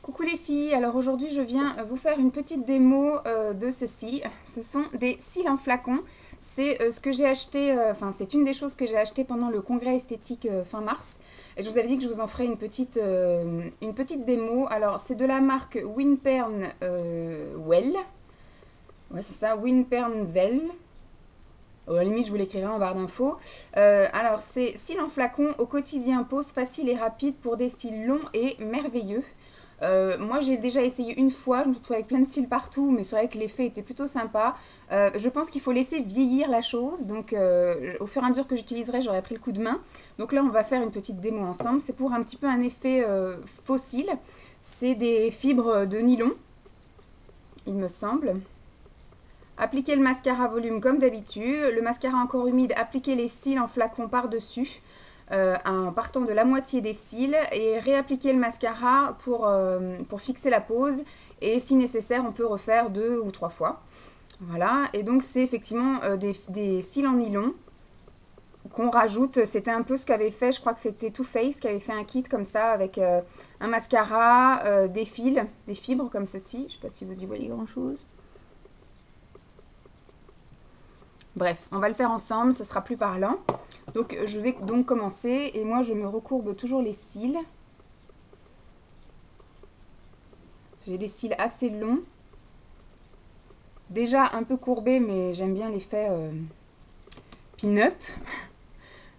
Coucou les filles, alors aujourd'hui je viens vous faire une petite démo de ceci. Ce sont des cils en flacon. C'est ce que j'ai acheté, c'est une des choses que j'ai acheté pendant le congrès esthétique fin mars. Et je vous avais dit que je vous en ferai une petite démo. Alors c'est de la marque Winpern Well. Ouais c'est ça, Winpern Well. À la limite, je vous l'écrirai en barre d'infos. Alors, c'est cils en flacon au quotidien, pose facile et rapide pour des cils longs et merveilleux. Moi, j'ai déjà essayé une fois, je me retrouve avec plein de cils partout, mais c'est vrai que l'effet était plutôt sympa. Je pense qu'il faut laisser vieillir la chose, donc au fur et à mesure que j'utiliserai, j'aurai pris le coup de main. Donc là, on va faire une petite démo ensemble. C'est pour un petit peu un effet fossile. C'est des fibres de nylon, il me semble. Appliquez le mascara volume comme d'habitude. Le mascara encore humide, appliquez les cils en flacon par-dessus en partant de la moitié des cils et réappliquer le mascara pour fixer la pose. Et si nécessaire, on peut refaire 2 ou 3 fois. Voilà, et donc c'est effectivement des cils en nylon qu'on rajoute. C'était un peu ce qu'avait fait, je crois que c'était Too Faced qui avait fait un kit comme ça avec un mascara, des fils, des fibres comme ceci. Je ne sais pas si vous y voyez grand chose. Bref, on va le faire ensemble, ce sera plus parlant. Donc je vais donc commencer et moi je me recourbe toujours les cils. J'ai des cils assez longs. Déjà un peu courbés mais j'aime bien l'effet pin-up.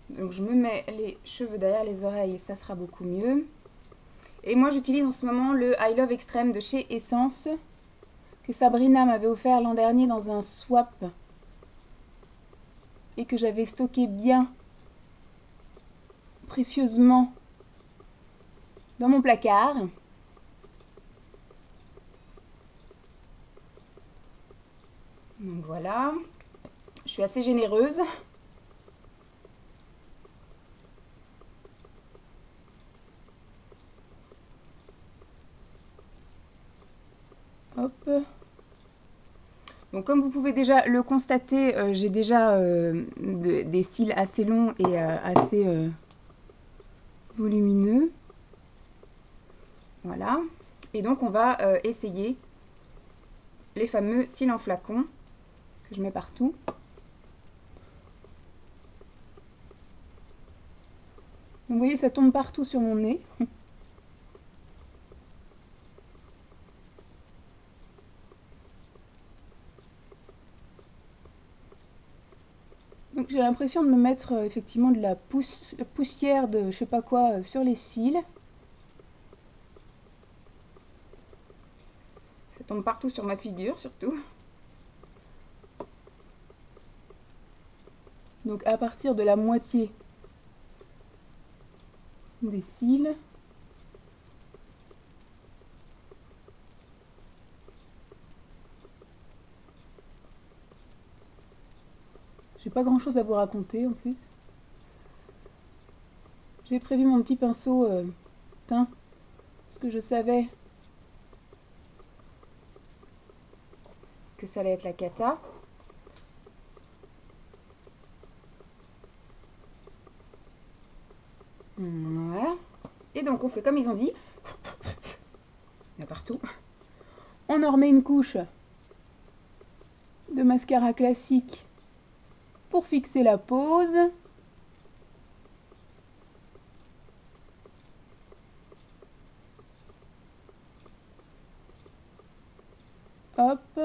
Donc je me mets les cheveux derrière les oreilles et ça sera beaucoup mieux. Et moi j'utilise en ce moment le I Love Extreme de chez Essence que Sabrina m'avait offert l'an dernier dans un swap et que j'avais stocké bien précieusement dans mon placard. Donc voilà, je suis assez généreuse. Hop. Donc comme vous pouvez déjà le constater, j'ai déjà des cils assez longs et assez volumineux. Voilà. Et donc on va essayer les fameux cils en flacon que je mets partout. Vous voyez, ça tombe partout sur mon nez. Donc j'ai l'impression de me mettre effectivement de la poussière de je sais pas quoi sur les cils. Ça tombe partout sur ma figure surtout. Donc à partir de la moitié des cils. J'ai pas grand chose à vous raconter en plus. J'ai prévu mon petit pinceau teint parce que je savais que ça allait être la cata. Voilà. Et donc on fait comme ils ont dit. Il y en a partout. On en remet une couche de mascara classique pour fixer la pose. Hop.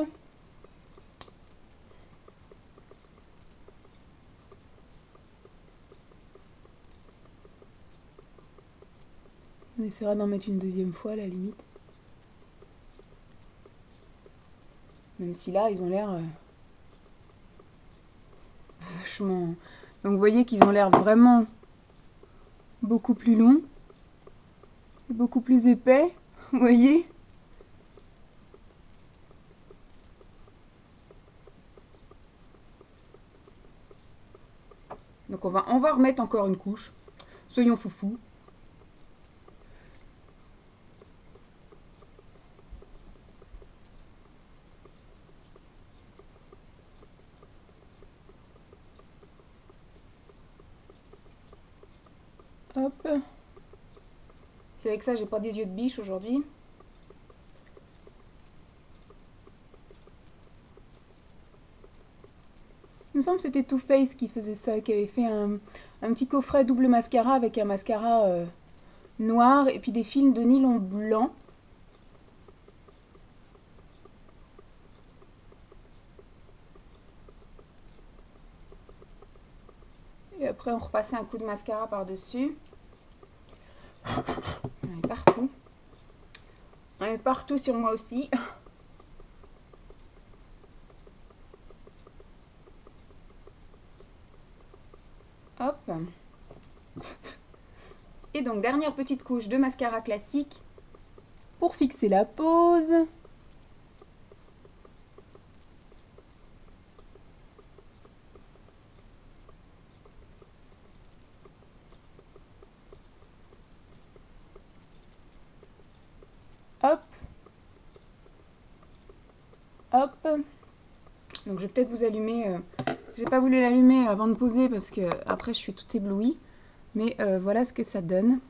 On essaiera d'en mettre une deuxième fois à la limite. Même si là, ils ont l'air vachement... Donc vous voyez qu'ils ont l'air vraiment beaucoup plus longs. Beaucoup plus épais. Vous voyez ? Donc on va remettre encore une couche. Soyons foufous. Hop. C'est avec ça, j'ai pas des yeux de biche aujourd'hui. me semble que c'était Too Faced qui faisait ça, qui avait fait un petit coffret double mascara avec un mascara noir et puis des fils de nylon blanc. Et après on repassait un coup de mascara par-dessus. On est partout. On est partout sur moi aussi. Hop. Et donc dernière petite couche de mascara classique pour fixer la pose. Hop. Hop. Donc je vais peut-être vous allumer. J'ai pas voulu l'allumer avant de poser parce que après je suis toute éblouie. Mais voilà ce que ça donne.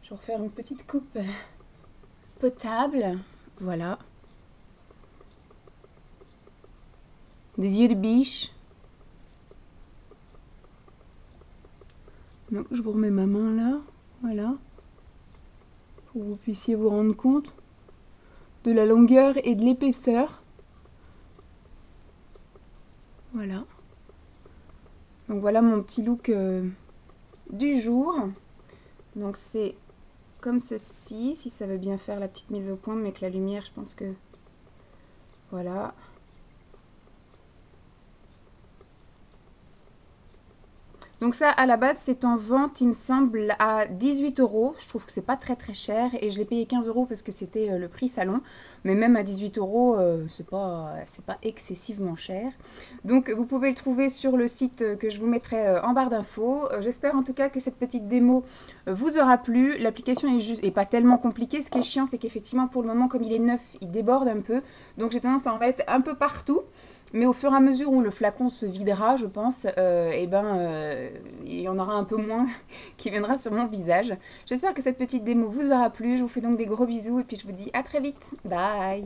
Je vais refaire une petite coupe potable. Voilà. Des yeux de biche. Donc je vous remets ma main là. Voilà. Pour que vous puissiez vous rendre compte de la longueur et de l'épaisseur. Voilà. Donc voilà mon petit look du jour. Donc c'est comme ceci, si ça veut bien faire la petite mise au point, mais avec la lumière, je pense que voilà. Donc ça, à la base, c'est en vente, il me semble, à 18 €. Je trouve que c'est pas très cher et je l'ai payé 15 € parce que c'était le prix salon. Mais même à 18 €, c'est pas excessivement cher. Donc vous pouvez le trouver sur le site que je vous mettrai en barre d'infos. J'espère en tout cas que cette petite démo vous aura plu. L'application est pas tellement compliquée. Ce qui est chiant, c'est qu'effectivement, pour le moment, comme il est neuf, il déborde un peu. Donc j'ai tendance à en mettre un peu partout. Mais au fur et à mesure où le flacon se videra, je pense, il y en aura un peu moins qui viendra sur mon visage. J'espère que cette petite démo vous aura plu. Je vous fais donc des gros bisous et puis je vous dis à très vite. Bye!